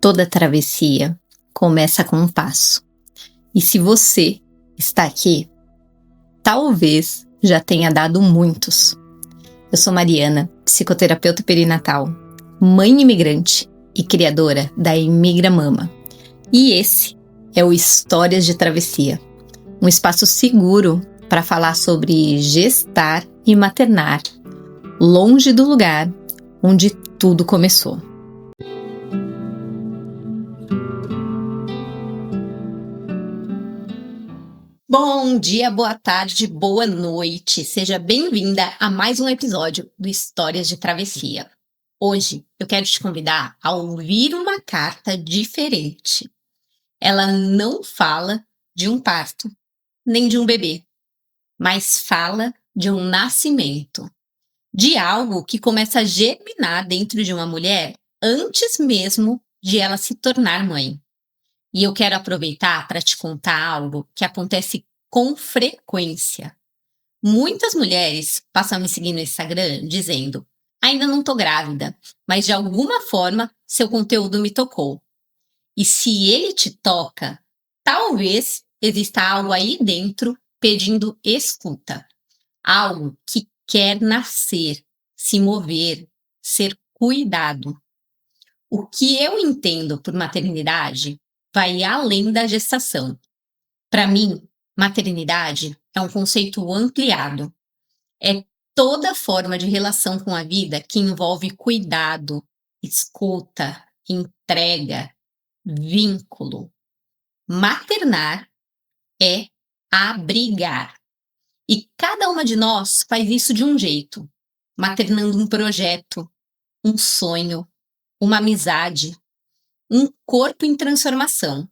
Toda travessia começa com um passo. E se você está aqui, talvez já tenha dado muitos. Eu sou Mariana, psicoterapeuta perinatal, mãe imigrante e criadora da Imigra Mama. E esse é o Histórias de Travessia, um espaço seguro para falar sobre gestar e maternar, longe do lugar onde tudo começou. Bom dia, boa tarde, boa noite. Seja bem-vinda a mais um episódio do Histórias de Travessia. Hoje eu quero te convidar a ouvir uma carta diferente. Ela não fala de um parto, nem de um bebê, mas fala de um nascimento, de algo que começa a germinar dentro de uma mulher antes mesmo de ela se tornar mãe. E eu quero aproveitar para te contar algo que acontece com frequência. Muitas mulheres passam a me seguir no Instagram dizendo: ainda não tô grávida, mas de alguma forma seu conteúdo me tocou. E se ele te toca, talvez exista algo aí dentro pedindo escuta. Algo que quer nascer, se mover, ser cuidado. O que eu entendo por maternidade vai além da gestação. Para mim, maternidade é um conceito ampliado. É toda forma de relação com a vida que envolve cuidado, escuta, entrega, vínculo. Maternar é abrigar. E cada uma de nós faz isso de um jeito, maternando um projeto, um sonho, uma amizade, um corpo em transformação.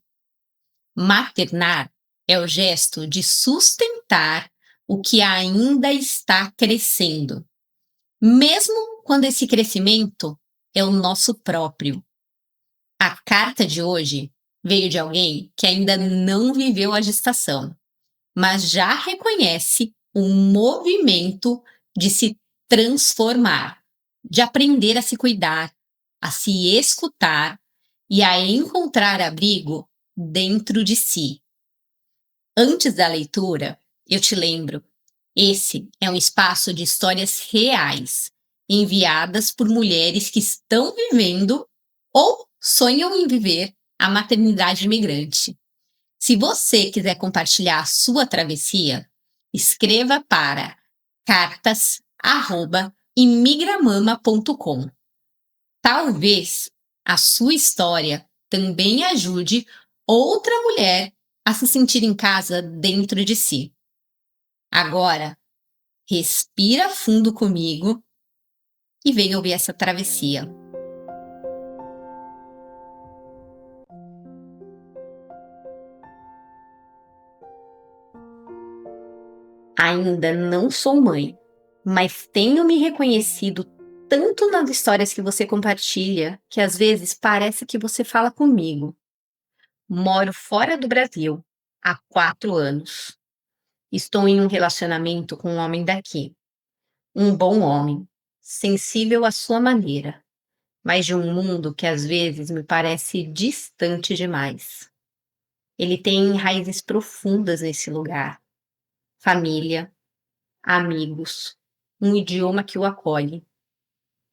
Maternar é o gesto de sustentar o que ainda está crescendo, mesmo quando esse crescimento é o nosso próprio. A carta de hoje veio de alguém que ainda não viveu a gestação, mas já reconhece um movimento de se transformar, de aprender a se cuidar, a se escutar e a encontrar abrigo dentro de si. Antes da leitura, eu te lembro, esse é um espaço de histórias reais, enviadas por mulheres que estão vivendo ou sonham em viver a maternidade imigrante. Se você quiser compartilhar a sua travessia, escreva para cartas@imigramama.com. Talvez a sua história também ajude outra mulher a se sentir em casa dentro de si. Agora, respira fundo comigo e vem ouvir essa travessia. Ainda não sou mãe, mas tenho me reconhecido tanto nas histórias que você compartilha que às vezes parece que você fala comigo. Moro fora do Brasil há 4 anos. Estou em um relacionamento com um homem daqui. Um bom homem, sensível à sua maneira, mas de um mundo que às vezes me parece distante demais. Ele tem raízes profundas nesse lugar. Família, amigos, um idioma que o acolhe.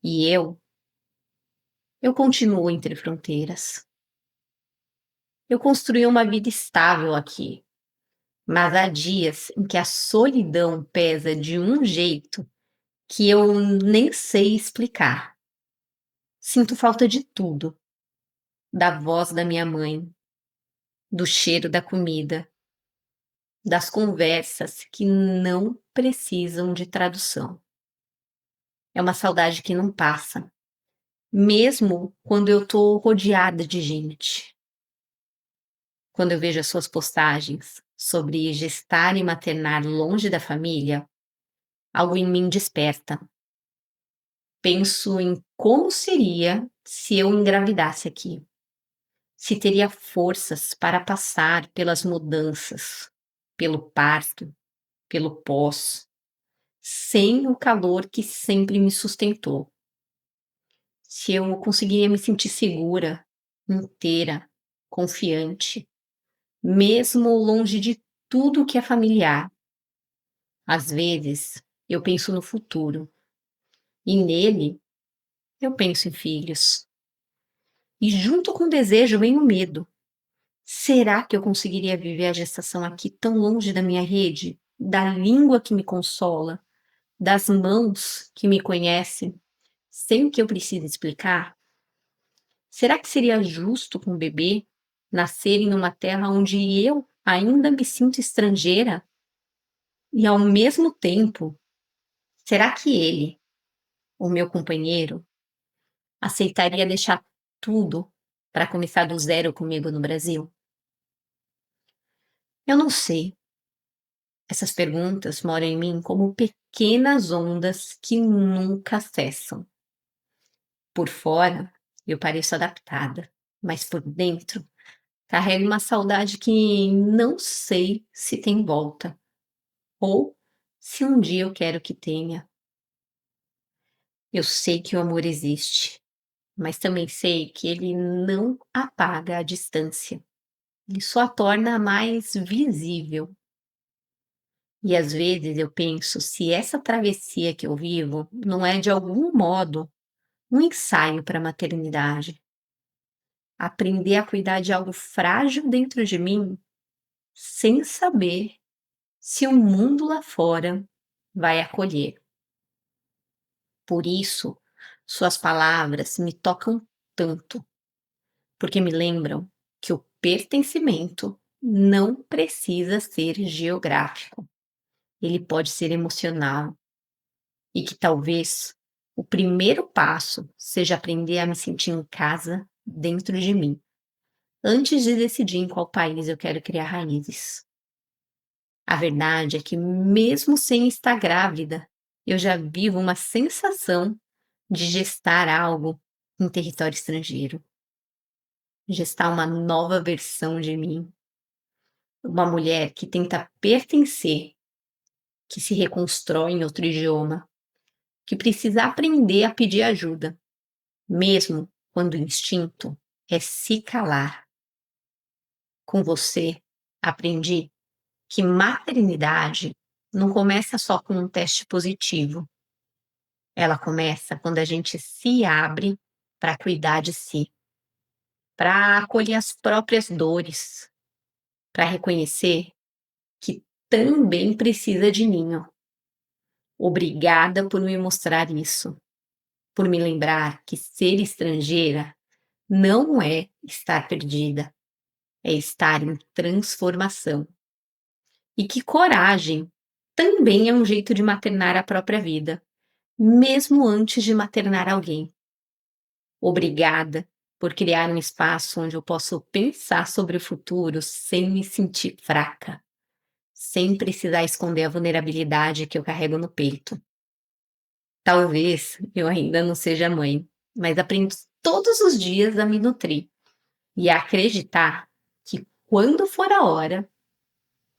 E eu continuo entre fronteiras. Eu construí uma vida estável aqui, mas há dias em que a solidão pesa de um jeito que eu nem sei explicar. Sinto falta de tudo, da voz da minha mãe, do cheiro da comida, das conversas que não precisam de tradução. É uma saudade que não passa, mesmo quando eu tô rodeada de gente. Quando eu vejo as suas postagens sobre gestar e maternar longe da família, algo em mim desperta. Penso em como seria se eu engravidasse aqui. Se teria forças para passar pelas mudanças, pelo parto, pelo pós, sem o calor que sempre me sustentou. Se eu conseguiria me sentir segura, inteira, confiante, mesmo longe de tudo que é familiar. Às vezes, eu penso no futuro, e nele eu penso em filhos. E junto com o desejo vem o medo. Será que eu conseguiria viver a gestação aqui tão longe da minha rede, da língua que me consola, das mãos que me conhecem, sem que eu precise explicar? Será que seria justo com o bebê nascer em uma terra onde eu ainda me sinto estrangeira? E ao mesmo tempo, será que ele, o meu companheiro, aceitaria deixar tudo para começar do zero comigo no Brasil? Eu não sei. Essas perguntas moram em mim como pequenas ondas que nunca cessam. Por fora, eu pareço adaptada, mas por dentro carrego uma saudade que não sei se tem volta, ou se um dia eu quero que tenha. Eu sei que o amor existe, mas também sei que ele não apaga a distância. Ele só a torna mais visível. E às vezes eu penso se essa travessia que eu vivo não é de algum modo um ensaio para a maternidade. Aprender a cuidar de algo frágil dentro de mim, sem saber se o mundo lá fora vai acolher. Por isso, suas palavras me tocam tanto, porque me lembram que o pertencimento não precisa ser geográfico, ele pode ser emocional, e que talvez o primeiro passo seja aprender a me sentir em casa dentro de mim, antes de decidir em qual país eu quero criar raízes. A verdade é que, mesmo sem estar grávida, eu já vivo uma sensação de gestar algo em território estrangeiro, gestar uma nova versão de mim, uma mulher que tenta pertencer, que se reconstrói em outro idioma, que precisa aprender a pedir ajuda, mesmo quando o instinto é se calar. Com você, aprendi que maternidade não começa só com um teste positivo. Ela começa quando a gente se abre para cuidar de si, para acolher as próprias dores, para reconhecer que também precisa de ninho. Obrigada por me mostrar isso, por me lembrar que ser estrangeira não é estar perdida, é estar em transformação. E que coragem também é um jeito de maternar a própria vida, mesmo antes de maternar alguém. Obrigada por criar um espaço onde eu posso pensar sobre o futuro sem me sentir fraca, sem precisar esconder a vulnerabilidade que eu carrego no peito. Talvez eu ainda não seja mãe, mas aprendo todos os dias a me nutrir e a acreditar que quando for a hora,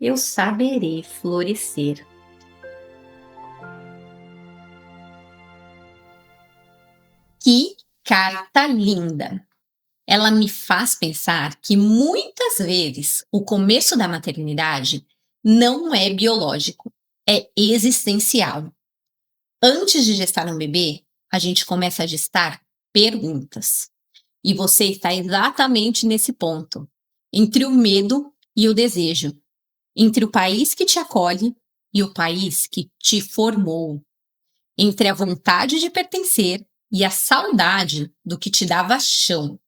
eu saberei florescer. Que carta linda! Ela me faz pensar que muitas vezes o começo da maternidade não é biológico, é existencial. Antes de gestar um bebê, a gente começa a gestar perguntas. E você está exatamente nesse ponto, entre o medo e o desejo, entre o país que te acolhe e o país que te formou, entre a vontade de pertencer e a saudade do que te dava chão.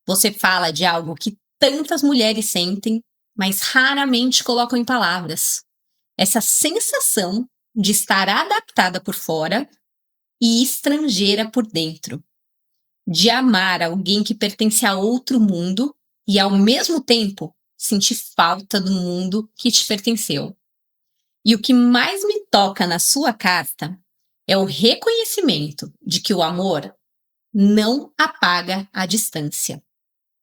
Você fala de algo que tantas mulheres sentem, mas raramente colocam em palavras. Essa sensação de estar adaptada por fora e estrangeira por dentro. De amar alguém que pertence a outro mundo e, ao mesmo tempo, sentir falta do mundo que te pertenceu. E o que mais me toca na sua carta é o reconhecimento de que o amor não apaga a distância.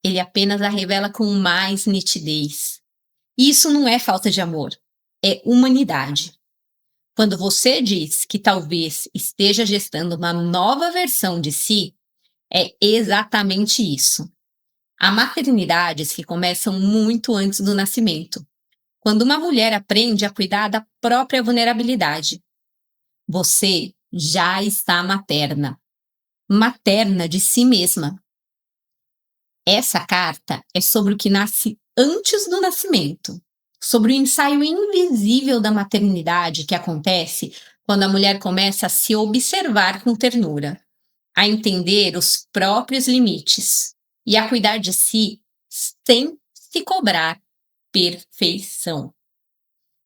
Ele apenas a revela com mais nitidez. E isso não é falta de amor, é humanidade. Quando você diz que talvez esteja gestando uma nova versão de si, é exatamente isso. Há maternidades que começam muito antes do nascimento, quando uma mulher aprende a cuidar da própria vulnerabilidade. Você já está materna, materna de si mesma. Essa carta é sobre o que nasce antes do nascimento, sobre o ensaio invisível da maternidade que acontece quando a mulher começa a se observar com ternura, a entender os próprios limites e a cuidar de si sem se cobrar perfeição.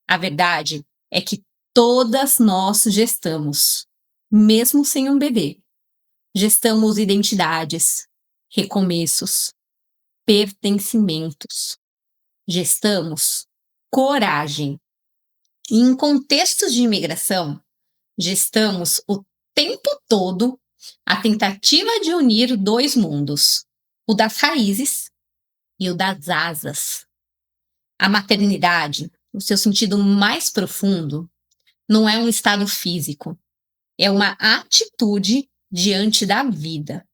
A verdade é que todas nós gestamos, mesmo sem um bebê. Gestamos identidades, recomeços, pertencimentos. Gestamos coragem. E em contextos de imigração, gestamos o tempo todo a tentativa de unir dois mundos, o das raízes e o das asas. A maternidade, no seu sentido mais profundo, não é um estado físico, é uma atitude diante da vida.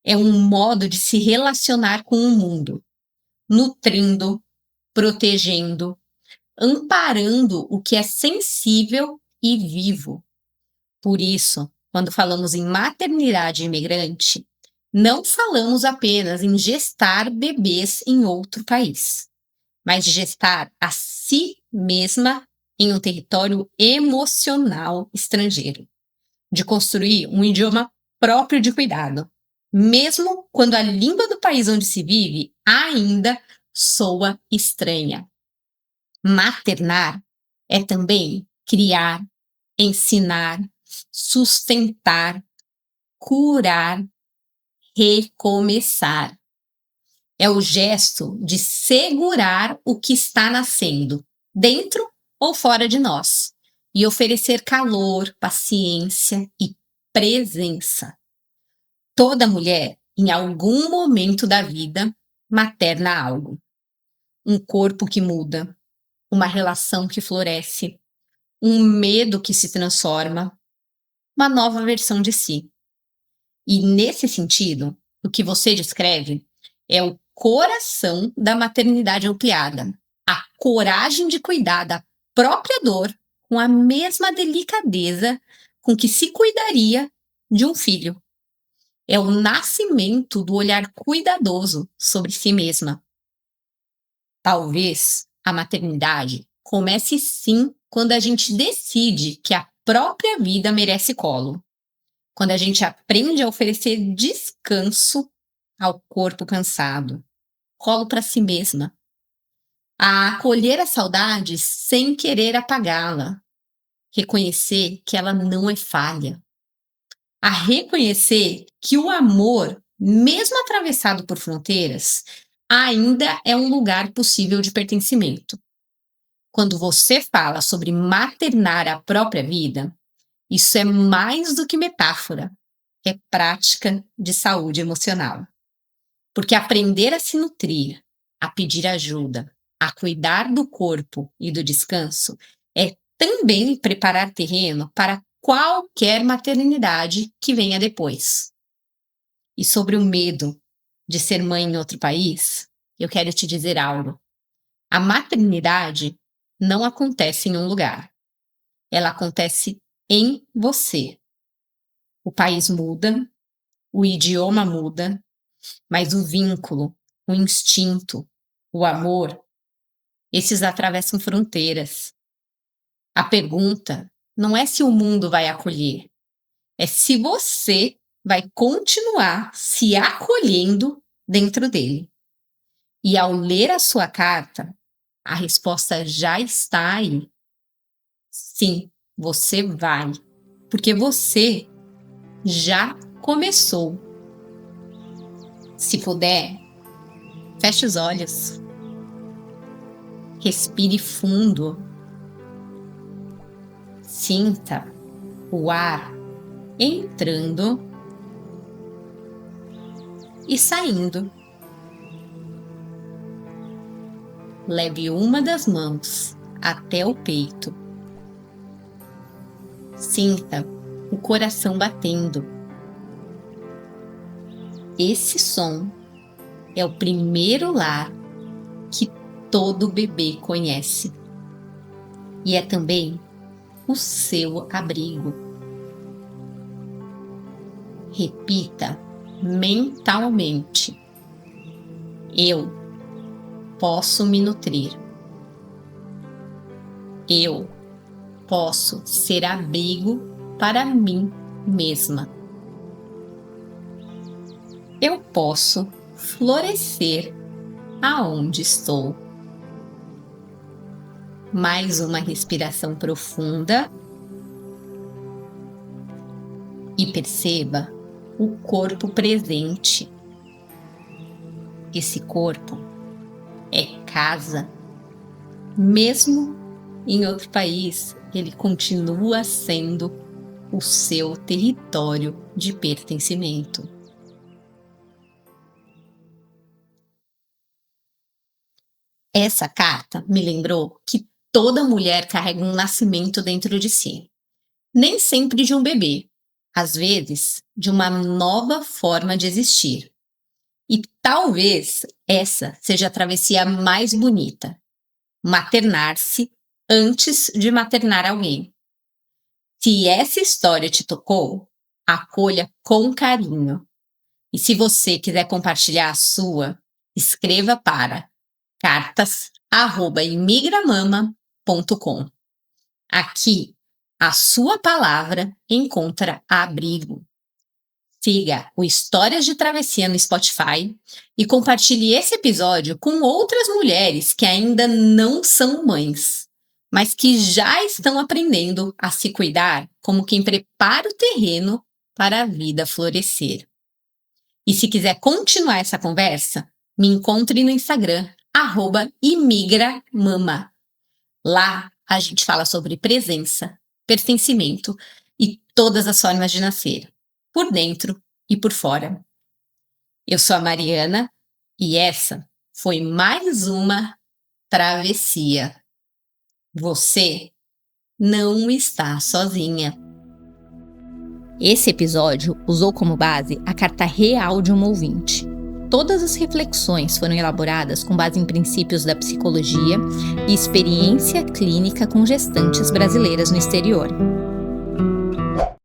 É um modo de se relacionar com o mundo, nutrindo, protegendo, amparando o que é sensível e vivo. Por isso, quando falamos em maternidade imigrante, não falamos apenas em gestar bebês em outro país, mas de gestar a si mesma em um território emocional estrangeiro, de construir um idioma próprio de cuidado, mesmo quando a língua do país onde se vive ainda soa estranha. Maternar é também criar, ensinar, sustentar, curar, recomeçar. É o gesto de segurar o que está nascendo, dentro ou fora de nós, e oferecer calor, paciência e presença. Toda mulher, em algum momento da vida, materna algo. Um corpo que muda, uma relação que floresce, um medo que se transforma, uma nova versão de si. E nesse sentido, o que você descreve é o coração da maternidade ampliada, a coragem de cuidar da própria dor com a mesma delicadeza com que se cuidaria de um filho. É o nascimento do olhar cuidadoso sobre si mesma. Talvez a maternidade comece sim quando a gente decide que a própria vida merece colo. Quando a gente aprende a oferecer descanso ao corpo cansado, colo para si mesma, a acolher a saudade sem querer apagá-la, reconhecer que ela não é falha, a reconhecer que o amor, mesmo atravessado por fronteiras, ainda é um lugar possível de pertencimento. Quando você fala sobre maternar a própria vida, isso é mais do que metáfora, é prática de saúde emocional. Porque aprender a se nutrir, a pedir ajuda, a cuidar do corpo e do descanso é também preparar terreno para qualquer maternidade que venha depois. E sobre o medo de ser mãe em outro país, eu quero te dizer algo. A maternidade não acontece em um lugar. Ela acontece em você. O país muda, o idioma muda, mas o vínculo, o instinto, o amor, esses atravessam fronteiras. A pergunta não é se o mundo vai acolher, é se você vai continuar se acolhendo dentro dele. E ao ler a sua carta, a resposta já está aí. Sim, você vai, porque você já começou. Se puder, feche os olhos. Respire fundo. Sinta o ar entrando e saindo. Leve uma das mãos até o peito. Sinta o coração batendo. Esse som é o primeiro lar que todo bebê conhece. E é também o seu abrigo. Repita mentalmente: eu posso me nutrir. Eu posso ser abrigo para mim mesma. Eu posso florescer aonde estou. Mais uma respiração profunda. E perceba o corpo presente. Esse corpo é casa. Mesmo em outro país, ele continua sendo o seu território de pertencimento. Essa carta me lembrou que toda mulher carrega um nascimento dentro de si. Nem sempre de um bebê, às vezes de uma nova forma de existir. E talvez essa seja a travessia mais bonita: maternar-se antes de maternar alguém. Se essa história te tocou, acolha com carinho. E se você quiser compartilhar a sua, escreva para cartas@imigramama.com. Aqui, a sua palavra encontra abrigo. Siga o Histórias de Travessia no Spotify e compartilhe esse episódio com outras mulheres que ainda não são mães, mas que já estão aprendendo a se cuidar como quem prepara o terreno para a vida florescer. E se quiser continuar essa conversa, me encontre no Instagram, @imigramama. Lá a gente fala sobre presença, pertencimento e todas as formas de nascer, por dentro e por fora. Eu sou a Mariana e essa foi mais uma travessia. Você não está sozinha. Esse episódio usou como base a carta real de uma ouvinte. Todas as reflexões foram elaboradas com base em princípios da psicologia e experiência clínica com gestantes brasileiras no exterior.